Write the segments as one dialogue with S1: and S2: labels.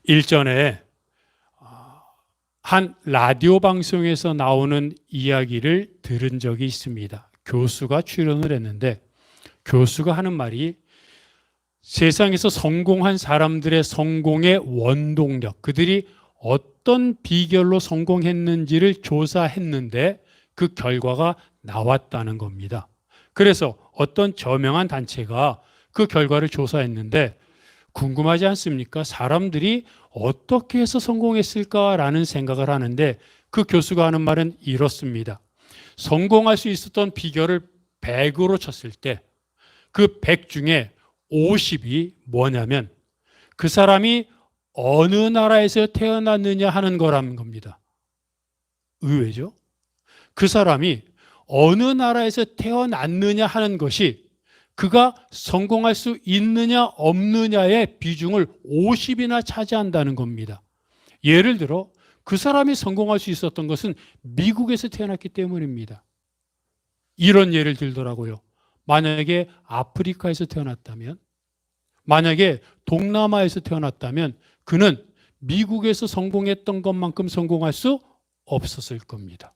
S1: 일전에 한 라디오 방송에서 나오는 이야기를 들은 적이 있습니다. 교수가 출연을 했는데 교수가 하는 말이 세상에서 성공한 사람들의 성공의 원동력, 그들이 어떤 비결로 성공했는지를 조사했는데 그 결과가 나왔다는 겁니다. 그래서 어떤 저명한 단체가 그 결과를 조사했는데 궁금하지 않습니까? 사람들이 어떻게 해서 성공했을까라는 생각을 하는데 그 교수가 하는 말은 이렇습니다. 성공할 수 있었던 비결을 100으로 쳤을 때 그 100 중에 50이 뭐냐면 그 사람이 어느 나라에서 태어났느냐 하는 거라는 겁니다. 의외죠? 그 사람이 어느 나라에서 태어났느냐 하는 것이 그가 성공할 수 있느냐 없느냐의 비중을 50이나 차지한다는 겁니다. 예를 들어 그 사람이 성공할 수 있었던 것은 미국에서 태어났기 때문입니다. 이런 예를 들더라고요. 만약에 아프리카에서 태어났다면, 만약에 동남아에서 태어났다면 그는 미국에서 성공했던 것만큼 성공할 수 없었을 겁니다.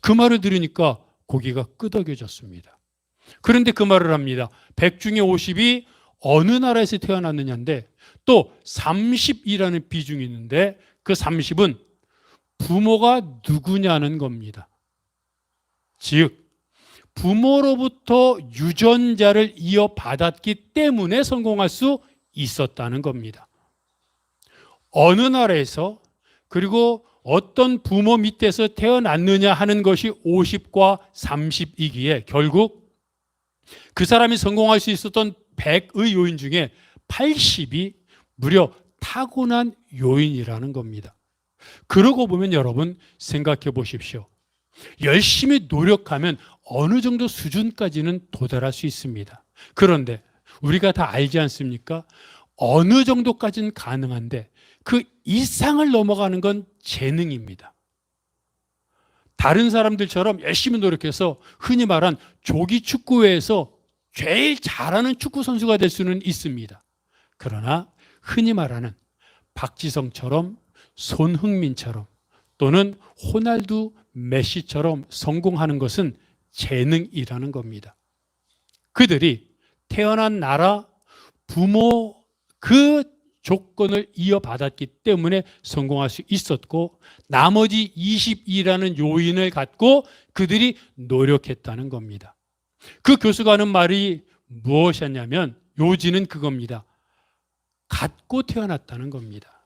S1: 그 말을 들으니까 고개가 끄덕여졌습니다. 그런데 그 말을 합니다. 100 중에 50이 어느 나라에서 태어났느냐인데 또 30이라는 비중이 있는데 그 30은 부모가 누구냐는 겁니다. 즉 부모로부터 유전자를 이어받았기 때문에 성공할 수 있었다는 겁니다. 어느 나라에서 그리고 어떤 부모 밑에서 태어났느냐 하는 것이 50과 30이기에 결국 그 사람이 성공할 수 있었던 100의 요인 중에 80이 무려 타고난 요인이라는 겁니다. 그러고 보면 여러분 생각해 보십시오. 열심히 노력하면 어느 정도 수준까지는 도달할 수 있습니다. 그런데 우리가 다 알지 않습니까? 어느 정도까지는 가능한데 그 이상을 넘어가는 건 재능입니다. 다른 사람들처럼 열심히 노력해서 흔히 말한 조기 축구회에서 제일 잘하는 축구 선수가 될 수는 있습니다. 그러나 흔히 말하는 박지성처럼 손흥민처럼 또는 호날두, 메시처럼 성공하는 것은 재능이라는 겁니다. 그들이 태어난 나라, 부모 그 조건을 이어받았기 때문에 성공할 수 있었고 나머지 22라는 요인을 갖고 그들이 노력했다는 겁니다. 그 교수가 하는 말이 무엇이었냐면 요지는 그겁니다. 갖고 태어났다는 겁니다.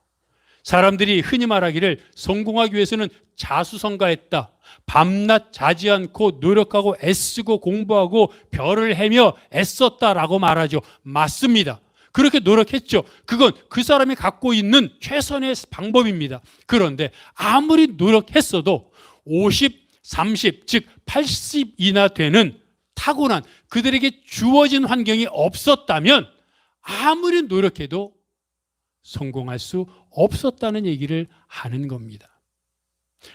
S1: 사람들이 흔히 말하기를 성공하기 위해서는 자수성가했다. 밤낮 자지 않고 노력하고 애쓰고 공부하고 별을 헤며 애썼다라고 말하죠. 맞습니다. 그렇게 노력했죠. 그건 그 사람이 갖고 있는 최선의 방법입니다. 그런데 아무리 노력했어도 50, 30, 즉 80이나 되는 타고난 그들에게 주어진 환경이 없었다면 아무리 노력해도 성공할 수 없었다는 얘기를 하는 겁니다.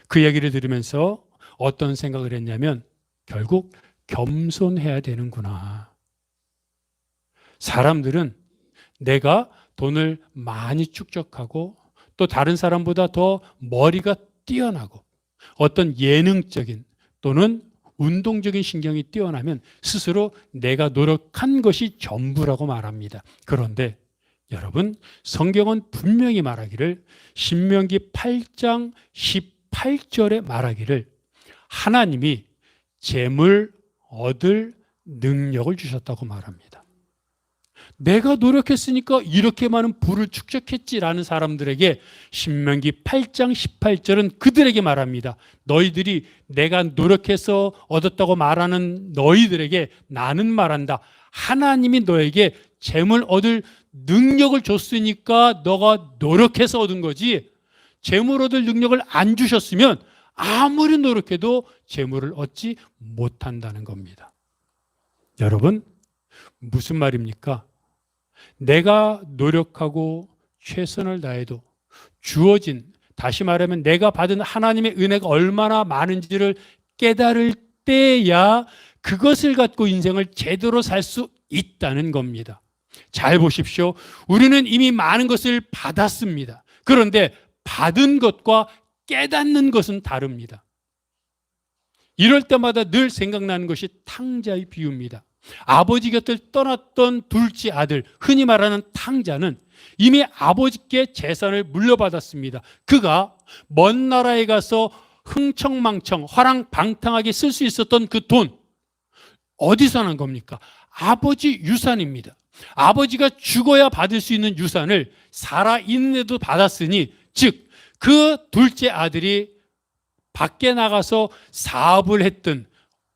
S1: 그 얘기를 들으면서 어떤 생각을 했냐면 결국 겸손해야 되는구나. 사람들은 내가 돈을 많이 축적하고 또 다른 사람보다 더 머리가 뛰어나고 어떤 예능적인 또는 운동적인 신경이 뛰어나면 스스로 내가 노력한 것이 전부라고 말합니다. 그런데 여러분, 성경은 분명히 말하기를 신명기 8장 18절에 말하기를 하나님이 재물 얻을 능력을 주셨다고 말합니다. 내가 노력했으니까 이렇게 많은 부를 축적했지라는 사람들에게 신명기 8장 18절은 그들에게 말합니다. 너희들이 내가 노력해서 얻었다고 말하는 너희들에게 나는 말한다. 하나님이 너에게 재물 얻을 능력을 줬으니까 너가 노력해서 얻은 거지 재물 얻을 능력을 안 주셨으면 아무리 노력해도 재물을 얻지 못한다는 겁니다. 여러분, 무슨 말입니까? 내가 노력하고 최선을 다해도 주어진, 다시 말하면 내가 받은 하나님의 은혜가 얼마나 많은지를 깨달을 때야 그것을 갖고 인생을 제대로 살 수 있다는 겁니다. 잘 보십시오. 우리는 이미 많은 것을 받았습니다. 그런데 받은 것과 깨닫는 것은 다릅니다. 이럴 때마다 늘 생각나는 것이 탕자의 비유입니다. 아버지 곁을 떠났던 둘째 아들, 흔히 말하는 탕자는 이미 아버지께 재산을 물려받았습니다. 그가 먼 나라에 가서 흥청망청 화랑방탕하게 쓸 수 있었던 그 돈, 어디서 난 겁니까? 아버지 유산입니다. 아버지가 죽어야 받을 수 있는 유산을 살아있는데도 받았으니, 즉 그 둘째 아들이 밖에 나가서 사업을 했든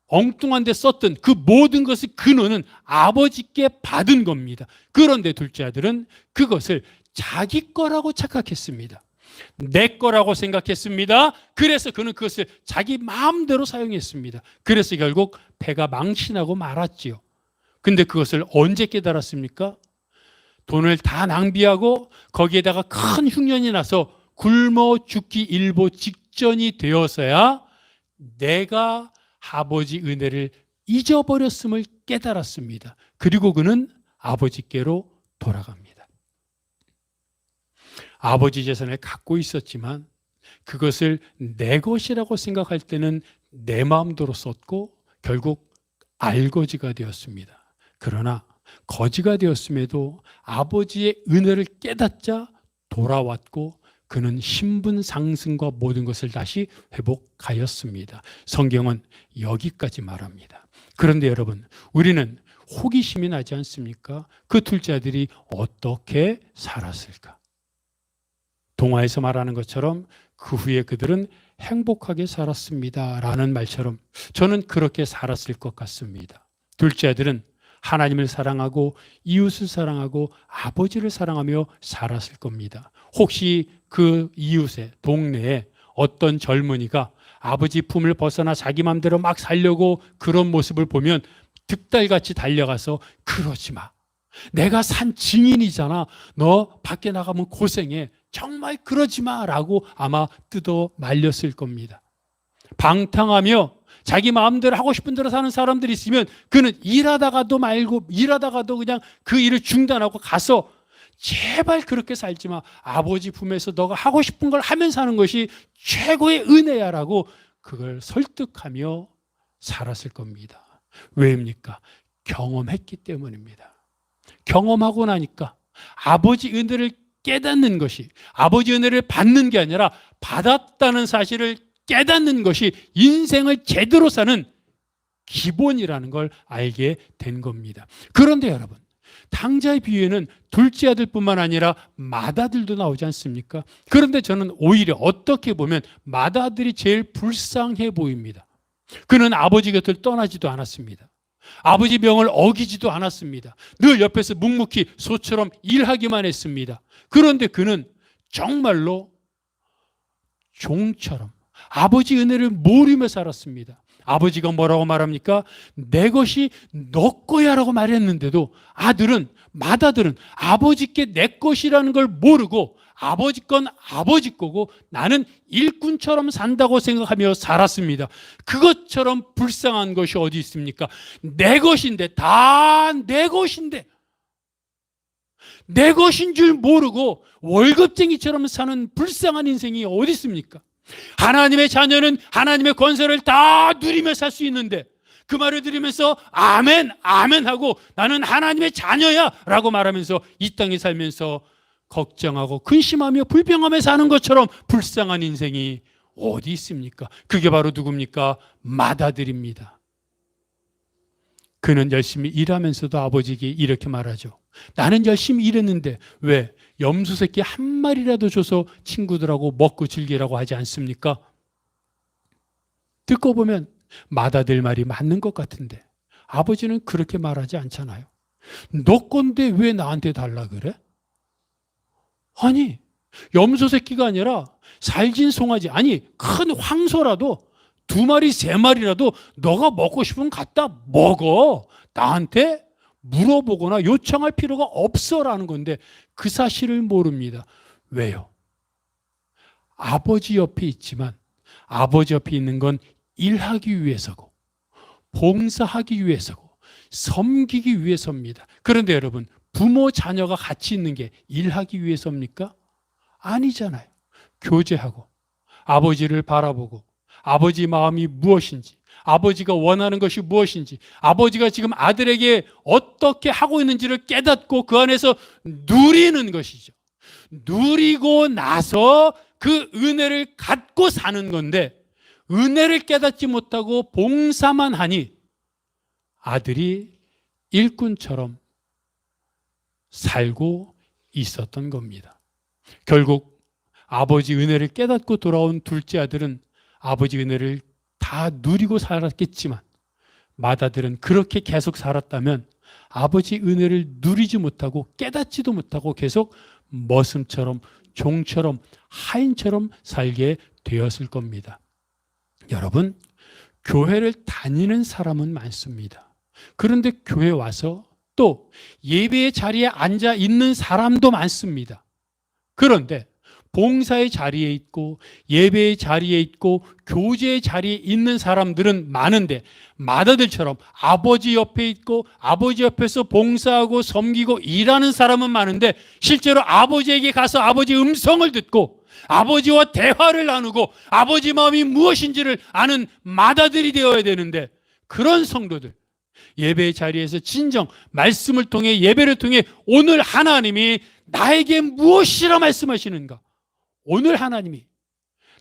S1: 엉뚱한 데 썼던 그 모든 것의 근원은 아버지께 받은 겁니다. 그런데 둘째 아들은 그것을 자기 거라고 착각했습니다. 내 거라고 생각했습니다. 그래서 그는 그것을 자기 마음대로 사용했습니다. 그래서 결국 배가 망신하고 말았지요. 근데 그것을 언제 깨달았습니까? 돈을 다 낭비하고 거기에다가 큰 흉년이 나서 굶어 죽기 일보 직전이 되어서야 내가 아버지 은혜를 잊어버렸음을 깨달았습니다. 그리고 그는 아버지께로 돌아갑니다. 아버지 재산을 갖고 있었지만 그것을 내 것이라고 생각할 때는 내 마음대로 썼고 결국 알거지가 되었습니다. 그러나 거지가 되었음에도 아버지의 은혜를 깨닫자 돌아왔고 그는 신분 상승과 모든 것을 다시 회복하였습니다. 성경은 여기까지 말합니다. 그런데 여러분, 우리는 호기심이 나지 않습니까? 그 둘째 아들이 어떻게 살았을까? 동화에서 말하는 것처럼 그 후에 그들은 행복하게 살았습니다 라는 말처럼 저는 그렇게 살았을 것 같습니다. 둘째 아들은 하나님을 사랑하고 이웃을 사랑하고 아버지를 사랑하며 살았을 겁니다. 혹시 그 이웃의 동네에 어떤 젊은이가 아버지 품을 벗어나 자기 마음대로 막 살려고 그런 모습을 보면 득달같이 달려가서 그러지 마. 내가 산 증인이잖아. 너 밖에 나가면 고생해. 정말 그러지 마라고 아마 뜯어 말렸을 겁니다. 방탕하며 자기 마음대로 하고 싶은 대로 사는 사람들이 있으면 그는 일하다가도 말고 일하다가도 그냥 그 일을 중단하고 가서 제발 그렇게 살지 마. 아버지 품에서 너가 하고 싶은 걸 하면서 사는 것이 최고의 은혜야라고 그걸 설득하며 살았을 겁니다. 왜입니까? 경험했기 때문입니다. 경험하고 나니까 아버지 은혜를 깨닫는 것이 아버지 은혜를 받는 게 아니라 받았다는 사실을 깨닫는 것이 인생을 제대로 사는 기본이라는 걸 알게 된 겁니다. 그런데 여러분, 탕자의 비유에는 둘째 아들뿐만 아니라 맏아들도 나오지 않습니까? 그런데 저는 오히려 어떻게 보면 맏아들이 제일 불쌍해 보입니다. 그는 아버지 곁을 떠나지도 않았습니다. 아버지 명을 어기지도 않았습니다. 늘 옆에서 묵묵히 소처럼 일하기만 했습니다. 그런데 그는 정말로 종처럼 아버지 은혜를 모르며 살았습니다. 아버지가 뭐라고 말합니까? 내 것이 너 거야 라고 말했는데도 맏아들은 아버지께 내 것이라는 걸 모르고 아버지 건 아버지 거고 나는 일꾼처럼 산다고 생각하며 살았습니다. 그것처럼 불쌍한 것이 어디 있습니까? 내 것인데, 다 내 것인데 내 것인 줄 모르고 월급쟁이처럼 사는 불쌍한 인생이 어디 있습니까? 하나님의 자녀는 하나님의 권세를 다 누리며 살 수 있는데 그 말을 들으면서 아멘 아멘 하고 나는 하나님의 자녀야 라고 말하면서 이 땅에 살면서 걱정하고 근심하며 불평하며 사는 것처럼 불쌍한 인생이 어디 있습니까? 그게 바로 누굽니까? 맏아들입니다. 그는 열심히 일하면서도 아버지에게 이렇게 말하죠. 나는 열심히 일했는데 왜 염소 새끼 한 마리라도 줘서 친구들하고 먹고 즐기라고 하지 않습니까? 듣고 보면 맏아들 말이 맞는 것 같은데 아버지는 그렇게 말하지 않잖아요. 너 건데 왜 나한테 달라 그래? 아니, 염소 새끼가 아니라 살진 송아지, 아니 큰 황소라도 2마리 3마리라도 너가 먹고 싶으면 갖다 먹어. 나한테 물어보거나 요청할 필요가 없어라는 건데 그 사실을 모릅니다. 왜요? 아버지 옆에 있지만 아버지 옆에 있는 건 일하기 위해서고 봉사하기 위해서고 섬기기 위해서입니다. 그런데 여러분, 부모 자녀가 같이 있는 게 일하기 위해서입니까? 아니잖아요. 교제하고 아버지를 바라보고 아버지 마음이 무엇인지, 아버지가 원하는 것이 무엇인지, 아버지가 지금 아들에게 어떻게 하고 있는지를 깨닫고 그 안에서 누리는 것이죠. 누리고 나서 그 은혜를 갖고 사는 건데, 은혜를 깨닫지 못하고 봉사만 하니 아들이 일꾼처럼 살고 있었던 겁니다. 결국 아버지 은혜를 깨닫고 돌아온 둘째 아들은 아버지 은혜를 다 누리고 살았겠지만, 맏아들은 그렇게 계속 살았다면 아버지 은혜를 누리지 못하고 깨닫지도 못하고 계속 머슴처럼, 종처럼, 하인처럼 살게 되었을 겁니다. 여러분, 교회를 다니는 사람은 많습니다. 그런데 교회 와서 또 예배의 자리에 앉아 있는 사람도 많습니다. 그런데 봉사의 자리에 있고 예배의 자리에 있고 교제의 자리에 있는 사람들은 많은데, 맏아들처럼 아버지 옆에 있고 아버지 옆에서 봉사하고 섬기고 일하는 사람은 많은데, 실제로 아버지에게 가서 아버지 음성을 듣고 아버지와 대화를 나누고 아버지 마음이 무엇인지를 아는 맏아들이 되어야 되는데, 그런 성도들, 예배의 자리에서 진정 말씀을 통해, 예배를 통해 오늘 하나님이 나에게 무엇이라 말씀하시는가, 오늘 하나님이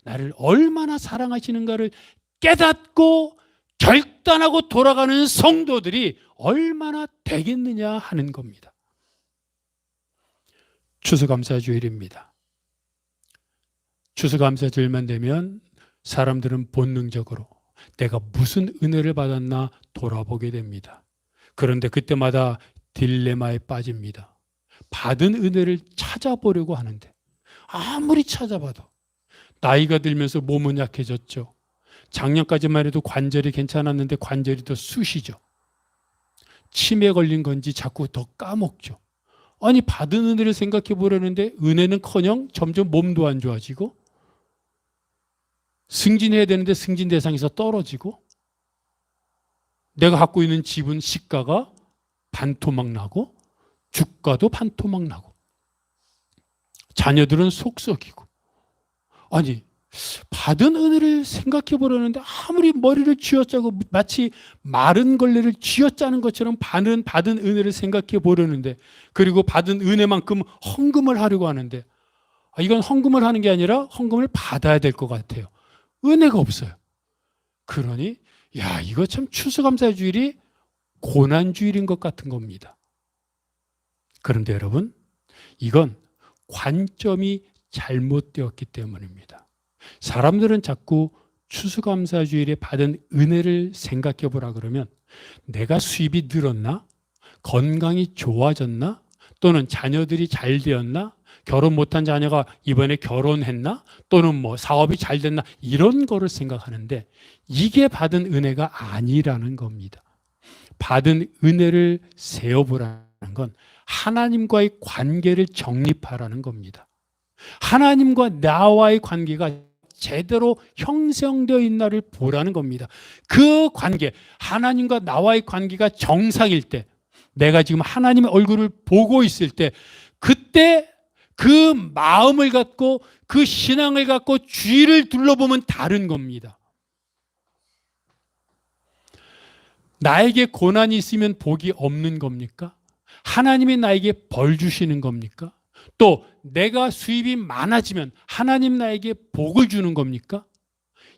S1: 나를 얼마나 사랑하시는가를 깨닫고 결단하고 돌아가는 성도들이 얼마나 되겠느냐 하는 겁니다. 추수감사주일입니다. 추수감사주일만 되면 사람들은 본능적으로 내가 무슨 은혜를 받았나 돌아보게 됩니다. 그런데 그때마다 딜레마에 빠집니다. 받은 은혜를 찾아보려고 하는데 아무리 찾아봐도 나이가 들면서 몸은 약해졌죠. 작년까지만 해도 관절이 괜찮았는데 관절이 더 쑤시죠. 치매 걸린 건지 자꾸 더 까먹죠. 아니, 받은 은혜를 생각해 보려는데 은혜는커녕 점점 몸도 안 좋아지고, 승진해야 되는데 승진 대상에서 떨어지고, 내가 갖고 있는 집은 시가가 반토막 나고 주가도 반토막 나고, 자녀들은 속 썩이고. 아니, 받은 은혜를 생각해 보려는데 아무리 머리를 쥐어짜고 마치 마른 걸레를 쥐어짜는 것처럼 받은 은혜를 생각해 보려는데, 그리고 받은 은혜만큼 헌금을 하려고 하는데, 이건 헌금을 하는 게 아니라 헌금을 받아야 될 것 같아요. 은혜가 없어요. 그러니 이거 참 추수감사주일이 고난주일인 것 같은 겁니다. 그런데 여러분, 이건 관점이 잘못되었기 때문입니다. 사람들은 자꾸 추수감사주일에 받은 은혜를 생각해 보라 그러면, 내가 수입이 늘었나? 건강이 좋아졌나? 또는 자녀들이 잘 되었나? 결혼 못한 자녀가 이번에 결혼했나? 또는 사업이 잘 됐나? 이런 거를 생각하는데, 이게 받은 은혜가 아니라는 겁니다. 받은 은혜를 세어보라는 건 하나님과의 관계를 정립하라는 겁니다. 하나님과 나와의 관계가 제대로 형성되어 있나를 보라는 겁니다. 그 관계, 하나님과 나와의 관계가 정상일 때, 내가 지금 하나님의 얼굴을 보고 있을 때, 그때 그 마음을 갖고 그 신앙을 갖고 주위를 둘러보면 다른 겁니다. 나에게 고난이 있으면 복이 없는 겁니까? 하나님이 나에게 벌 주시는 겁니까? 또 내가 수입이 많아지면 하나님 나에게 복을 주는 겁니까?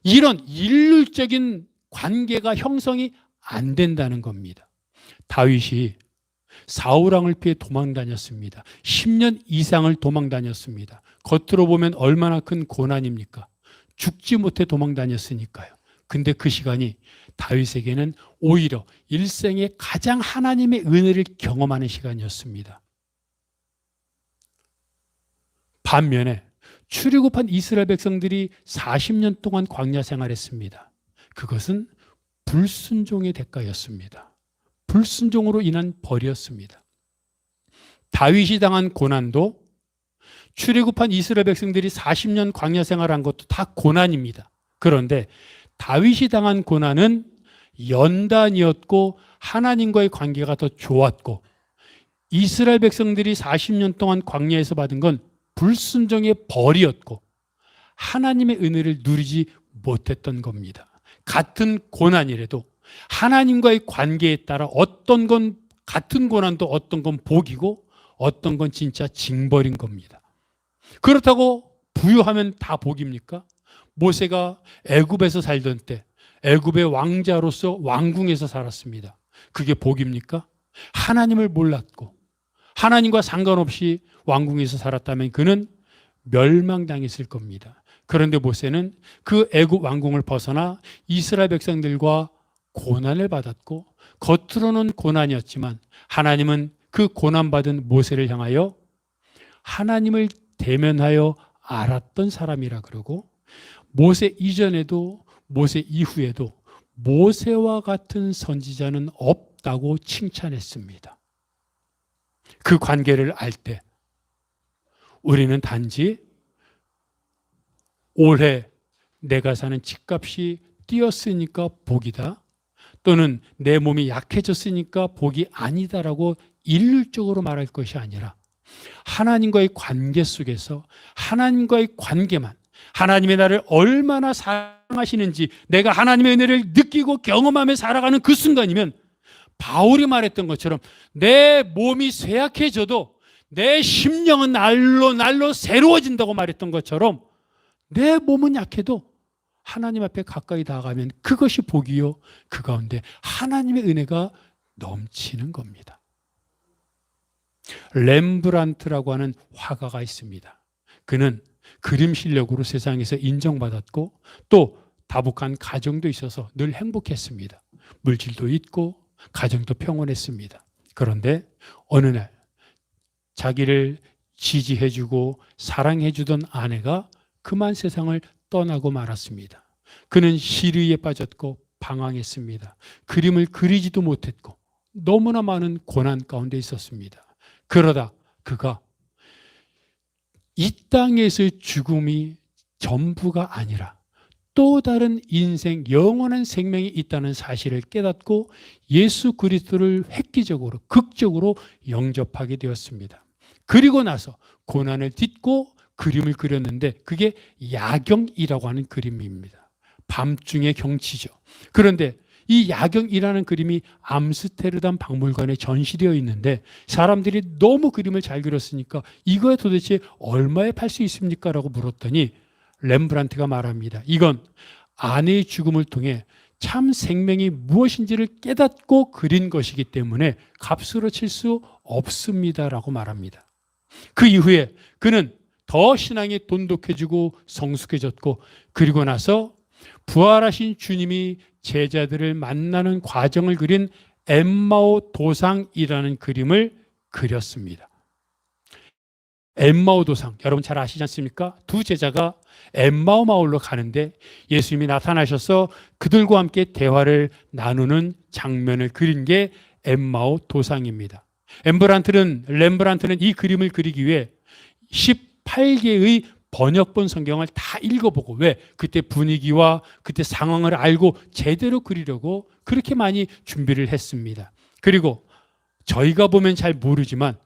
S1: 이런 일률적인 관계가 형성이 안 된다는 겁니다. 다윗이 사울왕을 피해 도망 다녔습니다. 10년 이상을 도망 다녔습니다. 겉으로 보면 얼마나 큰 고난입니까? 죽지 못해 도망 다녔으니까요. 근데 그 시간이 다윗에게는 오히려 일생에 가장 하나님의 은혜를 경험하는 시간이었습니다. 반면에 출애굽한 이스라엘 백성들이 40년 동안 광야 생활했습니다. 그것은 불순종의 대가였습니다. 불순종으로 인한 벌이었습니다. 다윗이 당한 고난도, 출애굽한 이스라엘 백성들이 40년 광야 생활한 것도 다 고난입니다. 그런데 다윗이 당한 고난은 연단이었고 하나님과의 관계가 더 좋았고, 이스라엘 백성들이 40년 동안 광야에서 받은 건 불순종의 벌이었고 하나님의 은혜를 누리지 못했던 겁니다. 같은 고난이라도 하나님과의 관계에 따라 어떤 건 같은 고난도 어떤 건 복이고 어떤 건 진짜 징벌인 겁니다. 그렇다고 부유하면 다 복입니까? 모세가 애굽에서 살던 때 애굽의 왕자로서 왕궁에서 살았습니다. 그게 복입니까? 하나님을 몰랐고 하나님과 상관없이 왕궁에서 살았다면 그는 멸망당했을 겁니다. 그런데 모세는 그 애굽 왕궁을 벗어나 이스라엘 백성들과 고난을 받았고 겉으로는 고난이었지만 하나님은 그 고난받은 모세를 향하여 하나님을 대면하여 알았던 사람이라 그러고 모세 이전에도 모세 이후에도 모세와 같은 선지자는 없다고 칭찬했습니다. 그 관계를 알 때 우리는 단지 올해 내가 사는 집값이 뛰었으니까 복이다, 또는 내 몸이 약해졌으니까 복이 아니다라고 일률적으로 말할 것이 아니라 하나님과의 관계 속에서 하나님과의 관계만, 하나님의 나를 얼마나 사랑하시는지 내가 하나님의 은혜를 느끼고 경험하며 살아가는 그 순간이면 바울이 말했던 것처럼 내 몸이 쇠약해져도 내 심령은 날로 새로워진다고 말했던 것처럼 내 몸은 약해도 하나님 앞에 가까이 나아가면 그것이 복이요 그 가운데 하나님의 은혜가 넘치는 겁니다. 렘브란트라고 하는 화가가 있습니다. 그는 그림 실력으로 세상에서 인정받았고 또 다복한 가정도 있어서 늘 행복했습니다. 물질도 있고 가정도 평온했습니다. 그런데 어느 날 자기를 지지해주고 사랑해주던 아내가 그만 세상을 떠나고 말았습니다. 그는 시리에 빠졌고 방황했습니다. 그림을 그리지도 못했고 너무나 많은 고난 가운데 있었습니다. 그러다 그가 이 땅에서의 죽음이 전부가 아니라 또 다른 인생, 영원한 생명이 있다는 사실을 깨닫고 예수 그리스도를 획기적으로, 극적으로 영접하게 되었습니다. 그리고 나서 고난을 딛고 그림을 그렸는데 그게 야경이라고 하는 그림입니다. 밤중의 경치죠. 그런데 이 야경이라는 그림이 암스테르담 박물관에 전시되어 있는데 사람들이 너무 그림을 잘 그렸으니까 이거에 도대체 얼마에 팔 수 있습니까? 라고 물었더니 렘브란트가 말합니다. 이건 아내의 죽음을 통해 참 생명이 무엇인지를 깨닫고 그린 것이기 때문에 값으로 칠 수 없습니다라고 말합니다. 그 이후에 그는 더 신앙이 돈독해지고 성숙해졌고 그리고 나서 부활하신 주님이 제자들을 만나는 과정을 그린 엠마오 도상이라는 그림을 그렸습니다. 엠마오 도상, 여러분 잘 아시지 않습니까? 두 제자가 엠마오 마을로 가는데 예수님이 나타나셔서 그들과 함께 대화를 나누는 장면을 그린 게 엠마오 도상입니다. 렘브란트는 이 그림을 그리기 위해 18개의 번역본 성경을 다 읽어보고, 왜? 그때 분위기와 그때 상황을 알고 제대로 그리려고 그렇게 많이 준비를 했습니다. 그리고 저희가 보면 잘 모르지만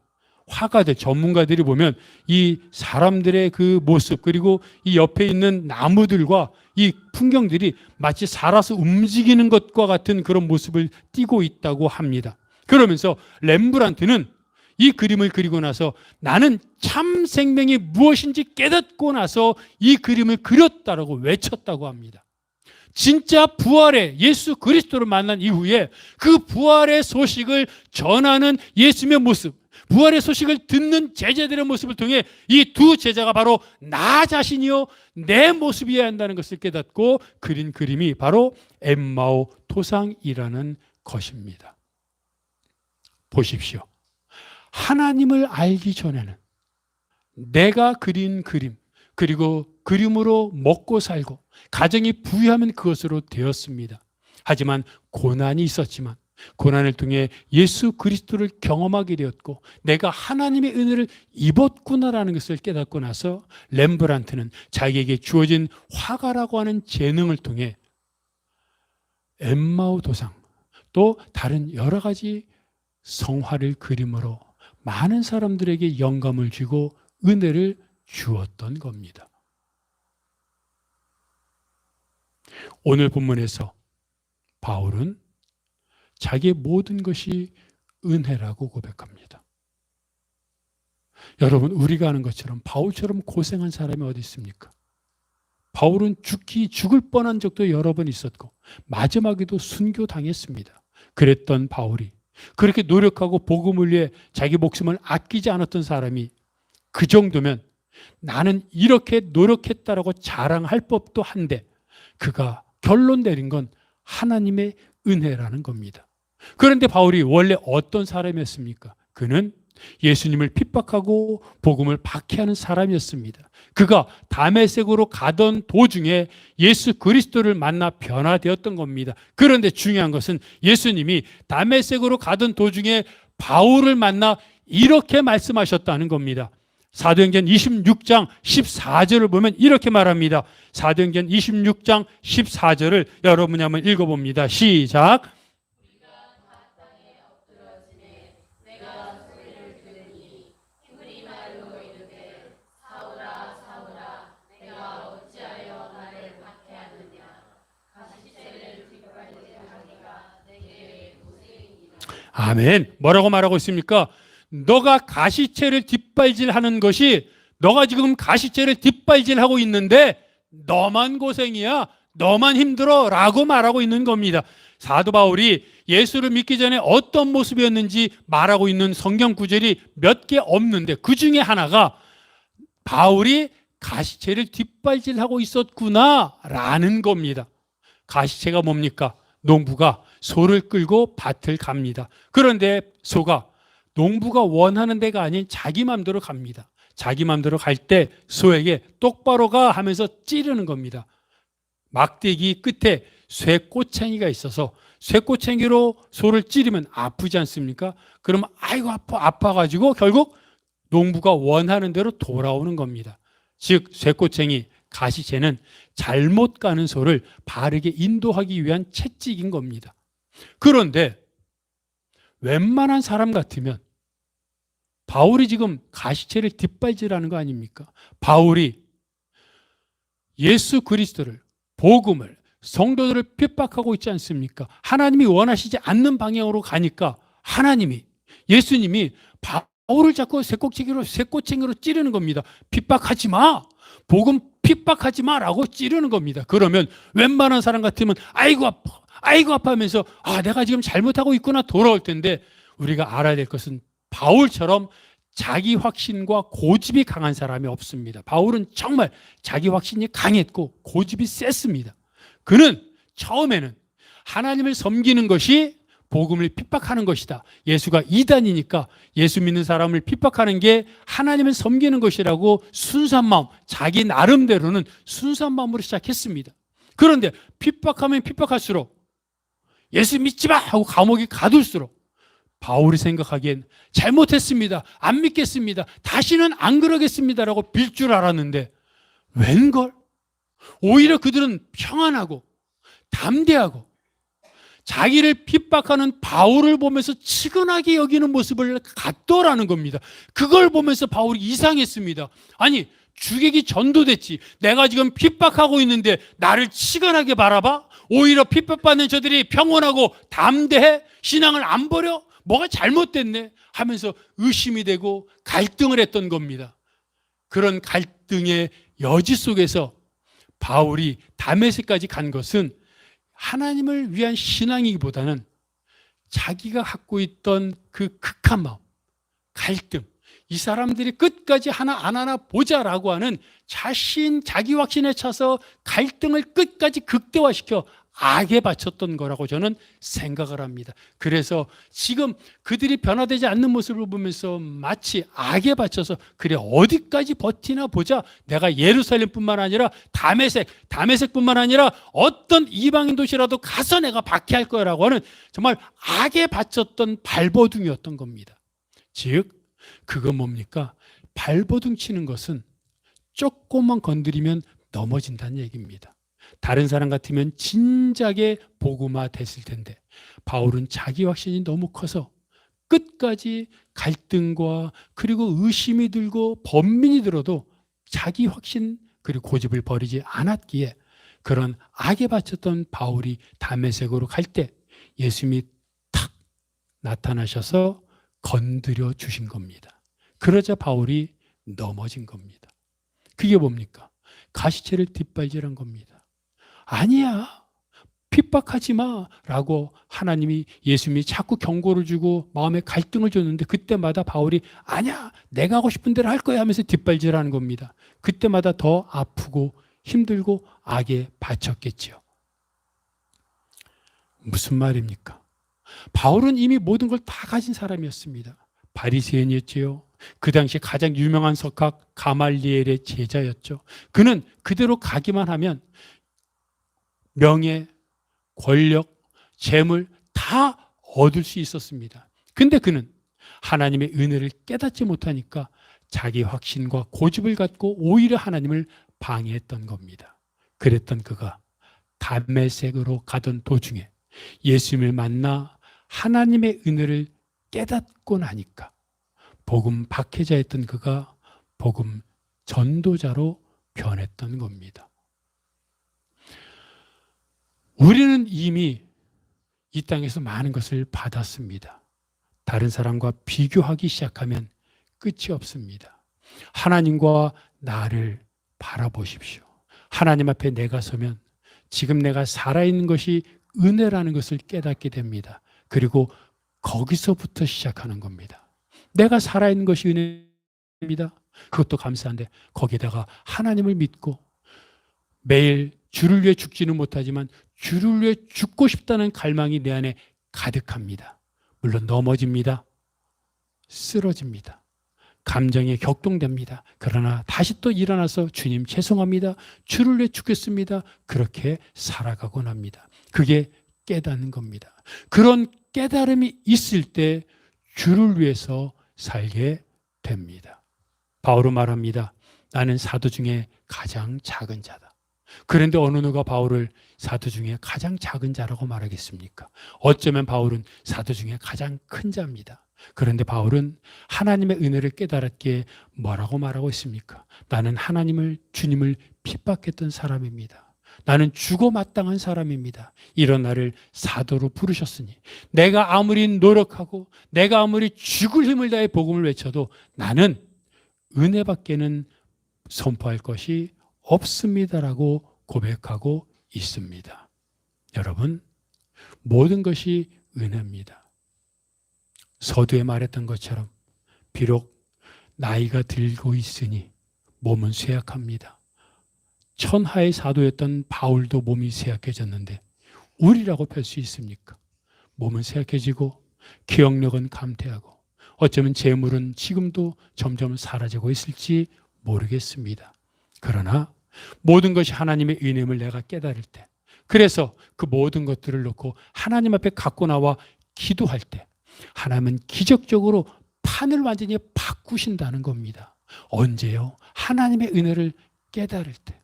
S1: 화가들, 전문가들이 보면 이 사람들의 그 모습, 그리고 이 옆에 있는 나무들과 이 풍경들이 마치 살아서 움직이는 것과 같은 그런 모습을 띠고 있다고 합니다. 그러면서 렘브란트는 이 그림을 그리고 나서 나는 참 생명이 무엇인지 깨닫고 나서 이 그림을 그렸다라고 외쳤다고 합니다. 진짜 부활의 예수 그리스도를 만난 이후에 그 부활의 소식을 전하는 예수님의 모습, 부활의 소식을 듣는 제자들의 모습을 통해 이 두 제자가 바로 나 자신이요 내 모습이어야 한다는 것을 깨닫고 그린 그림이 바로 엠마오 토상이라는 것입니다. 보십시오. 하나님을 알기 전에는 내가 그린 그림, 그리고 그림으로 먹고 살고 가정이 부유하면 그것으로 되었습니다. 하지만 고난이 있었지만 고난을 통해 예수 그리스도를 경험하게 되었고 내가 하나님의 은혜를 입었구나라는 것을 깨닫고 나서 렘브란트는 자기에게 주어진 화가라고 하는 재능을 통해 엠마오 도상 또 다른 여러 가지 성화를 그림으로 많은 사람들에게 영감을 주고 은혜를 주었던 겁니다. 오늘 본문에서 바울은 자기의 모든 것이 은혜라고 고백합니다. 여러분, 우리가 아는 것처럼 바울처럼 고생한 사람이 어디 있습니까? 바울은 죽을 뻔한 적도 여러 번 있었고 마지막에도 순교당했습니다. 그랬던 바울이, 그렇게 노력하고 복음을 위해 자기 목숨을 아끼지 않았던 사람이 그 정도면 나는 이렇게 노력했다라고 자랑할 법도 한데, 그가 결론 내린 건 하나님의 은혜라는 겁니다. 그런데 바울이 원래 어떤 사람이었습니까? 그는 예수님을 핍박하고 복음을 박해하는 사람이었습니다. 그가 다메섹으로 가던 도중에 예수 그리스도를 만나 변화되었던 겁니다. 그런데 중요한 것은 예수님이 다메섹으로 가던 도중에 바울을 만나 이렇게 말씀하셨다는 겁니다. 사도행전 26장 14절을 보면 이렇게 말합니다. 사도행전 26장 14절을 여러분이 한번 읽어봅니다. 시작. 아멘. 뭐라고 말하고 있습니까? 너가 가시체를 뒷발질하는 것이, 너가 지금 가시체를 뒷발질하고 있는데 너만 고생이야, 너만 힘들어 라고 말하고 있는 겁니다. 사도 바울이 예수를 믿기 전에 어떤 모습이었는지 말하고 있는 성경 구절이 몇 개 없는데 그 중에 하나가 바울이 가시체를 뒷발질하고 있었구나 라는 겁니다. 가시체가 뭡니까? 농부가 소를 끌고 밭을 갑니다. 그런데 소가 농부가 원하는 데가 아닌 자기 맘대로 갑니다. 자기 맘대로 갈 때 소에게 똑바로 가 하면서 찌르는 겁니다. 막대기 끝에 쇠꼬챙이가 있어서 쇠꼬챙이로 소를 찌르면 아프지 않습니까? 그러면 아이고 아파가지고 결국 농부가 원하는 대로 돌아오는 겁니다. 즉 쇠꼬챙이, 가시체는 잘못 가는 소를 바르게 인도하기 위한 채찍인 겁니다. 그런데 웬만한 사람 같으면 바울이 지금 가시체를 뒷발질하는 거 아닙니까? 바울이 예수 그리스도를, 복음을, 성도들을 핍박하고 있지 않습니까? 하나님이 원하시지 않는 방향으로 가니까 하나님이, 예수님이 바울을 자꾸 쇠꼬챙이로 찌르는 겁니다. 핍박하지 마, 복음 핍박하지 마라고 찌르는 겁니다. 그러면 웬만한 사람 같으면 아이고 아파 하면서 내가 지금 잘못하고 있구나 돌아올 텐데, 우리가 알아야 될 것은 바울처럼 자기 확신과 고집이 강한 사람이 없습니다. 바울은 정말 자기 확신이 강했고 고집이 셌습니다. 그는 처음에는 하나님을 섬기는 것이 복음을 핍박하는 것이다, 예수가 이단이니까 예수 믿는 사람을 핍박하는 게 하나님을 섬기는 것이라고 순수한 마음, 자기 나름대로는 순수한 마음으로 시작했습니다. 그런데 핍박하면 핍박할수록 예수 믿지 마 하고 감옥에 가둘수록 바울이 생각하기엔 잘못했습니다, 안 믿겠습니다, 다시는 안 그러겠습니다라고 빌 줄 알았는데 웬걸? 오히려 그들은 평안하고 담대하고 자기를 핍박하는 바울을 보면서 측은하게 여기는 모습을 갖더라는 겁니다. 그걸 보면서 바울이 이상했습니다. 아니, 주객이 전도됐지, 내가 지금 핍박하고 있는데 나를 측은하게 바라봐? 오히려 핍박받는 저들이 평온하고 담대해? 신앙을 안 버려? 뭐가 잘못됐네? 하면서 의심이 되고 갈등을 했던 겁니다. 그런 갈등의 여지 속에서 바울이 다메섹까지 간 것은 하나님을 위한 신앙이기보다는 자기가 갖고 있던 그 극한 마음, 갈등, 이 사람들이 끝까지 하나 안 하나 보자라고 하는 자기 확신에 차서 갈등을 끝까지 극대화시켜 악에 바쳤던 거라고 저는 생각을 합니다. 그래서 지금 그들이 변화되지 않는 모습을 보면서 마치 악에 바쳐서 그래 어디까지 버티나 보자, 내가 예루살렘뿐만 아니라 다메섹뿐만 아니라 어떤 이방인 도시라도 가서 내가 박해할 거라고 하는 정말 악에 바쳤던 발버둥이었던 겁니다. 즉 그건 뭡니까? 발버둥 치는 것은 조금만 건드리면 넘어진다는 얘기입니다. 다른 사람 같으면 진작에 복음화 됐을 텐데 바울은 자기 확신이 너무 커서 끝까지 갈등과 그리고 의심이 들고 번민이 들어도 자기 확신 그리고 고집을 버리지 않았기에 그런 악에 바쳤던 바울이 다메섹으로 갈 때 예수님이 탁 나타나셔서 건드려 주신 겁니다. 그러자 바울이 넘어진 겁니다. 그게 뭡니까? 가시체를 뒷발질한 겁니다. 아니야, 핍박하지 마라고 하나님이 예수님이 자꾸 경고를 주고 마음에 갈등을 줬는데 그때마다 바울이 아니야, 내가 하고 싶은 대로 할 거야 하면서 뒷발질하는 겁니다. 그때마다 더 아프고 힘들고 악에 바쳤겠지요. 무슨 말입니까? 바울은 이미 모든 걸 다 가진 사람이었습니다. 바리새인이었지요. 그 당시 가장 유명한 석학 가말리엘의 제자였죠. 그는 그대로 가기만 하면 명예, 권력, 재물 다 얻을 수 있었습니다. 근데 그는 하나님의 은혜를 깨닫지 못하니까 자기 확신과 고집을 갖고 오히려 하나님을 방해했던 겁니다. 그랬던 그가 다메섹으로 가던 도중에 예수님을 만나 하나님의 은혜를 깨닫고 나니까 복음 박해자였던 그가 복음 전도자로 변했던 겁니다. 우리는 이미 이 땅에서 많은 것을 받았습니다. 다른 사람과 비교하기 시작하면 끝이 없습니다. 하나님과 나를 바라보십시오. 하나님 앞에 내가 서면 지금 내가 살아있는 것이 은혜라는 것을 깨닫게 됩니다. 그리고 거기서부터 시작하는 겁니다. 내가 살아있는 것이 은혜입니다. 그것도 감사한데 거기다가 하나님을 믿고 매일 주를 위해 죽지는 못하지만 주를 위해 죽고 싶다는 갈망이 내 안에 가득합니다. 물론 넘어집니다. 쓰러집니다. 감정에 격동됩니다. 그러나 다시 또 일어나서 주님 죄송합니다. 주를 위해 죽겠습니다. 그렇게 살아가곤 합니다. 그게 깨닫는 겁니다. 그런 깨달음이 있을 때 주를 위해서 살게 됩니다. 바울은 말합니다. 나는 사도 중에 가장 작은 자다. 그런데 어느 누가 바울을 사도 중에 가장 작은 자라고 말하겠습니까? 어쩌면 바울은 사도 중에 가장 큰 자입니다. 그런데 바울은 하나님의 은혜를 깨달았기에 뭐라고 말하고 있습니까? 나는 하나님을, 주님을 핍박했던 사람입니다. 나는 죽어 마땅한 사람입니다. 이런 나를 사도로 부르셨으니 내가 아무리 노력하고 내가 아무리 죽을 힘을 다해 복음을 외쳐도 나는 은혜밖에는 선포할 것이 없습니다라고 고백하고 있습니다. 여러분, 모든 것이 은혜입니다. 서두에 말했던 것처럼 비록 나이가 들고 있으니 몸은 쇠약합니다. 천하의 사도였던 바울도 몸이 쇠약해졌는데 우리라고 펼 수 있습니까? 몸은 쇠약해지고 기억력은 감퇴하고 어쩌면 재물은 지금도 점점 사라지고 있을지 모르겠습니다. 그러나 모든 것이 하나님의 은혜임을 내가 깨달을 때, 그래서 그 모든 것들을 놓고 하나님 앞에 갖고 나와 기도할 때 하나님은 기적적으로 판을 완전히 바꾸신다는 겁니다. 언제요? 하나님의 은혜를 깨달을 때.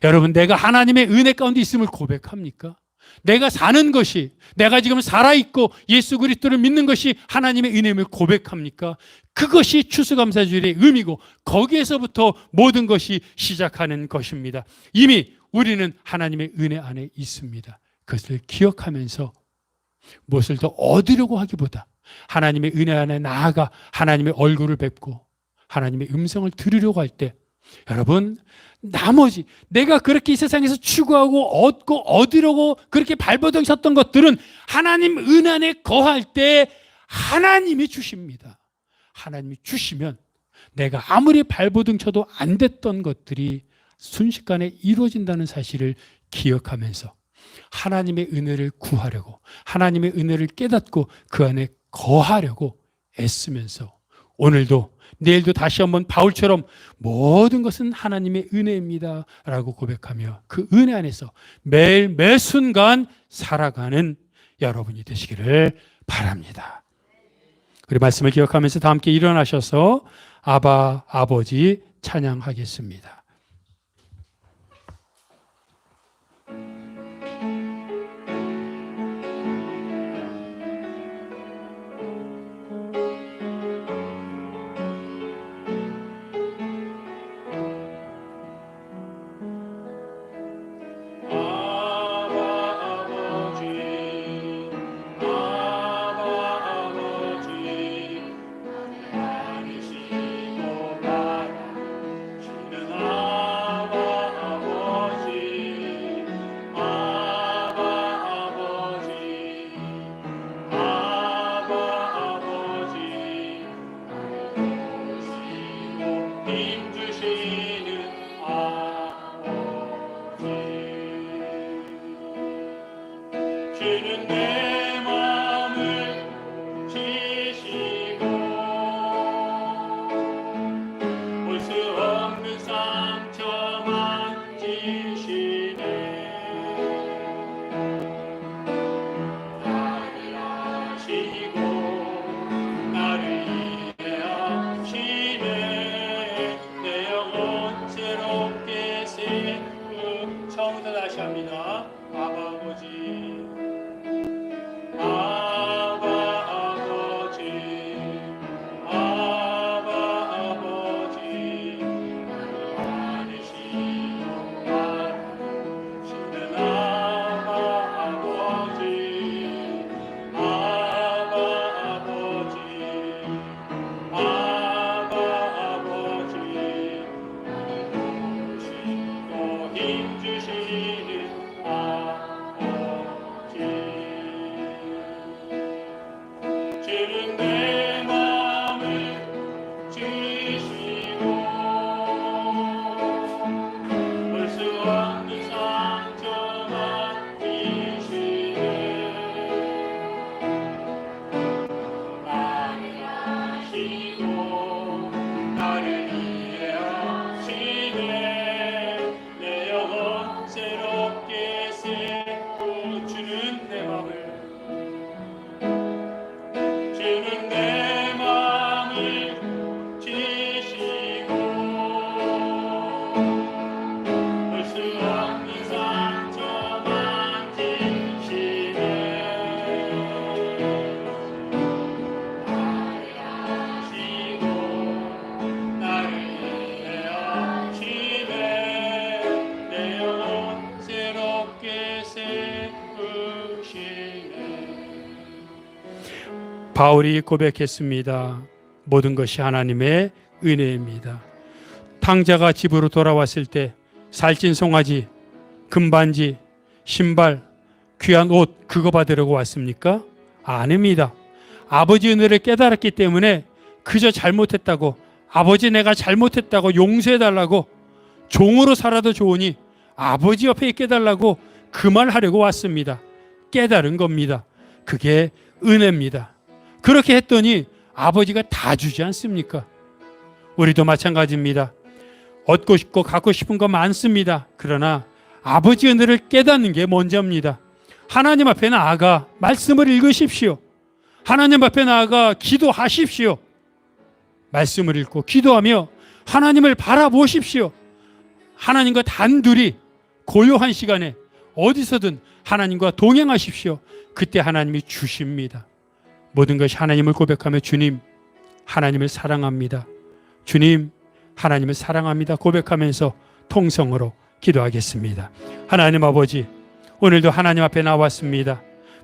S1: 여러분, 내가 하나님의 은혜 가운데 있음을 고백합니까? 내가 사는 것이, 내가 지금 살아있고 예수 그리스도를 믿는 것이 하나님의 은혜임을 고백합니까? 그것이 추수감사주일의 의미고 거기에서부터 모든 것이 시작하는 것입니다. 이미 우리는 하나님의 은혜 안에 있습니다. 그것을 기억하면서 무엇을 더 얻으려고 하기보다 하나님의 은혜 안에 나아가 하나님의 얼굴을 뵙고 하나님의 음성을 들으려고 할 때, 여러분, 나머지 내가 그렇게 이 세상에서 추구하고 얻고 얻으려고 그렇게 발버둥 섰던 것들은 하나님 은혜 안에 거할 때 하나님이 주십니다. 하나님이 주시면 내가 아무리 발버둥 쳐도 안 됐던 것들이 순식간에 이루어진다는 사실을 기억하면서 하나님의 은혜를 구하려고, 하나님의 은혜를 깨닫고 그 안에 거하려고 애쓰면서 오늘도 내일도 다시 한번 바울처럼 모든 것은 하나님의 은혜입니다 라고 고백하며 그 은혜 안에서 매일 매 순간 살아가는 여러분이 되시기를 바랍니다. 우리 말씀을 기억하면서 다 함께 일어나셔서 아바 아버지 찬양하겠습니다. 주는 내 마음을 지시고 볼 수 없는 상처 만지시네. 나를 아시고 나를 이해하시네. 내 영혼 새롭게 세우고. 처음부터 다시 합니다. 아버지, 아버지, 아버지, 아니시고 아시는 아버지, 아버지, 아버지, 오시고 힘주시는 아버지. 주는 내 마음을 지시고 볼 수 없는 상처 만지시네. 나를 아시고 나를 이해하시네. 내 영혼 새롭게 세우주는 내 마음을, 주는 내 마음을 지시고 볼 수 없는 상처 만지시네. 나를 아시고 나를 이해하시네. 내 영혼 새롭게 세우시네. 바울이 고백했습니다. 모든 것이 하나님의 은혜입니다. 탕자가 집으로 돌아왔을 때 살찐 송아지, 금반지, 신발, 귀한 옷 그거 받으려고 왔습니까? 아닙니다. 아버지 은혜를 깨달았기 때문에 그저 잘못했다고, 아버지 내가 잘못했다고 용서해달라고, 종으로 살아도 좋으니 아버지 옆에 있게 해달라고 그 말 하려고 왔습니다. 깨달은 겁니다. 그게 은혜입니다. 그렇게 했더니 아버지가 다 주지 않습니까? 우리도 마찬가지입니다. 얻고 싶고 갖고 싶은 거 많습니다. 그러나 아버지 은혜를 깨닫는 게 먼저입니다. 하나님 앞에 나아가 말씀을 읽으십시오. 하나님 앞에 나아가 기도하십시오. 말씀을 읽고 기도하며 하나님을 바라보십시오. 하나님과 단둘이 고요한 시간에 어디서든 하나님과 동행하십시오. 그때 하나님이 주십니다. 모든 것이 하나님을 고백하며 주님, 하나님을 사랑합니다. 주님, 하나님을 사랑합니다. 고백하면서 통성으로 기도하겠습니다. 하나님 아버지, 오늘도 하나님 앞에 나왔습니다.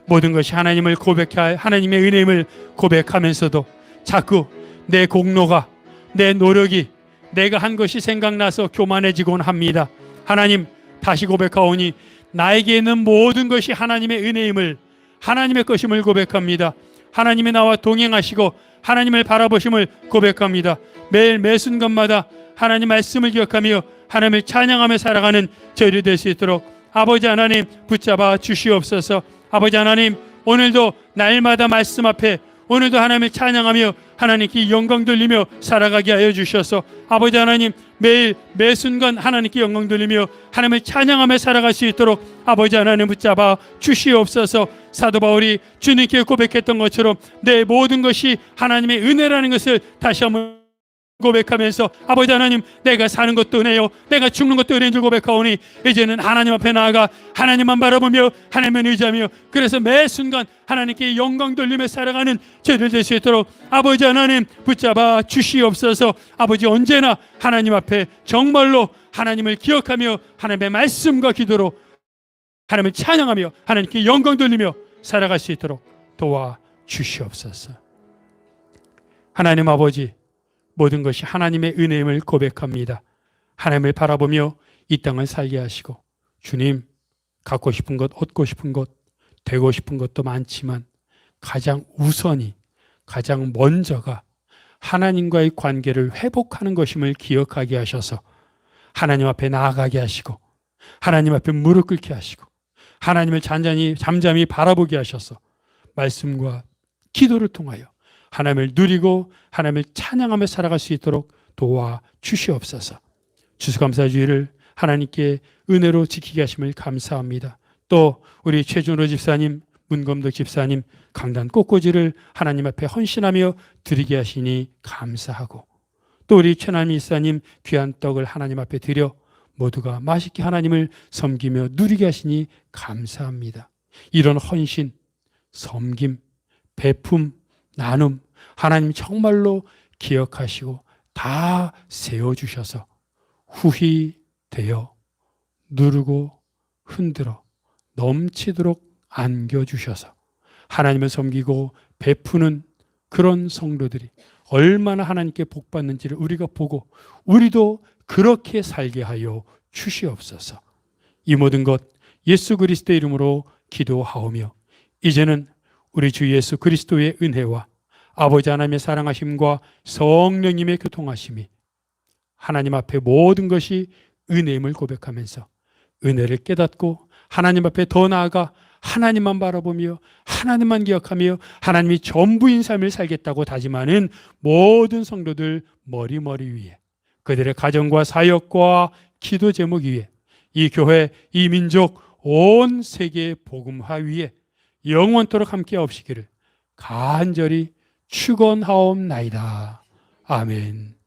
S1: 모든 것이 하나님을 고백해 하나님의 은혜임을 고백하면서도 자꾸 내 공로가, 내 노력이, 내가 한 것이 생각나서 교만해지곤 합니다. 하나님, 다시 고백하오니 나에게 있는 모든 것이 하나님의 은혜임을, 하나님의 것임을 고백합니다. 하나님이 나와 동행하시고 하나님을 바라보심을 고백합니다. 매일 매 순간마다 하나님 말씀을 기억하며 하나님을 찬양하며 살아가는 저희들 될 수 있도록 아버지 하나님 붙잡아 주시옵소서. 아버지 하나님, 오늘도 날마다 말씀 앞에 오늘도 하나님을 찬양하며 하나님께 영광 돌리며 살아가게 하여 주셔서 아버지 하나님, 매일 매 순간 하나님께 영광 돌리며 하나님을 찬양하며 살아갈 수 있도록 아버지 하나님 붙잡아 주시옵소서. 사도 바울이 주님께 고백했던 것처럼 내 모든 것이 하나님의 은혜라는 것을 다시 한번 고백하면서 아버지 하나님, 내가 사는 것도 은혜요 내가 죽는 것도 은혜인 줄 고백하오니 이제는 하나님 앞에 나아가 하나님만 바라보며 하나님을 의지하며 그래서 매 순간 하나님께 영광 돌리며 살아가는 저희들 될 수 있도록 아버지 하나님 붙잡아 주시옵소서. 아버지, 언제나 하나님 앞에 정말로 하나님을 기억하며 하나님의 말씀과 기도로 하나님을 찬양하며 하나님께 영광 돌리며 살아갈 수 있도록 도와주시옵소서. 하나님 아버지, 모든 것이 하나님의 은혜임을 고백합니다. 하나님을 바라보며 이 땅을 살게 하시고 주님, 갖고 싶은 것, 얻고 싶은 것, 되고 싶은 것도 많지만 가장 우선이, 가장 먼저가 하나님과의 관계를 회복하는 것임을 기억하게 하셔서 하나님 앞에 나아가게 하시고 하나님 앞에 무릎 꿇게 하시고 하나님을 잠잠히 바라보게 하셔서 말씀과 기도를 통하여 하나님을 누리고 하나님을 찬양하며 살아갈 수 있도록 도와 주시옵소서. 추수감사주의를 하나님께 은혜로 지키게 하심을 감사합니다. 또 우리 최준호 집사님, 문검덕 집사님 강단 꽃꽂이를 하나님 앞에 헌신하며 드리게 하시니 감사하고, 또 우리 최남희 집사님 귀한 떡을 하나님 앞에 드려 모두가 맛있게 하나님을 섬기며 누리게 하시니 감사합니다. 이런 헌신, 섬김, 베품, 나눔 하나님 정말로 기억하시고 다 세워주셔서 후히 되어 누르고 흔들어 넘치도록 안겨주셔서 하나님을 섬기고 베푸는 그런 성도들이 얼마나 하나님께 복받는지를 우리가 보고 우리도 그렇게 살게 하여 주시옵소서. 이 모든 것 예수 그리스도의 이름으로 기도하오며, 이제는 우리 주 예수 그리스도의 은혜와 아버지 하나님의 사랑하심과 성령님의 교통하심이 하나님 앞에 모든 것이 은혜임을 고백하면서 은혜를 깨닫고 하나님 앞에 더 나아가 하나님만 바라보며 하나님만 기억하며 하나님이 전부인 삶을 살겠다고 다짐하는 모든 성도들 머리 위에, 그들의 가정과 사역과 기도 제목 위에, 이 교회, 이 민족, 온 세계의 복음화 위에 영원토록 함께 하옵시기를 간절히 축원하옵나이다. 아멘.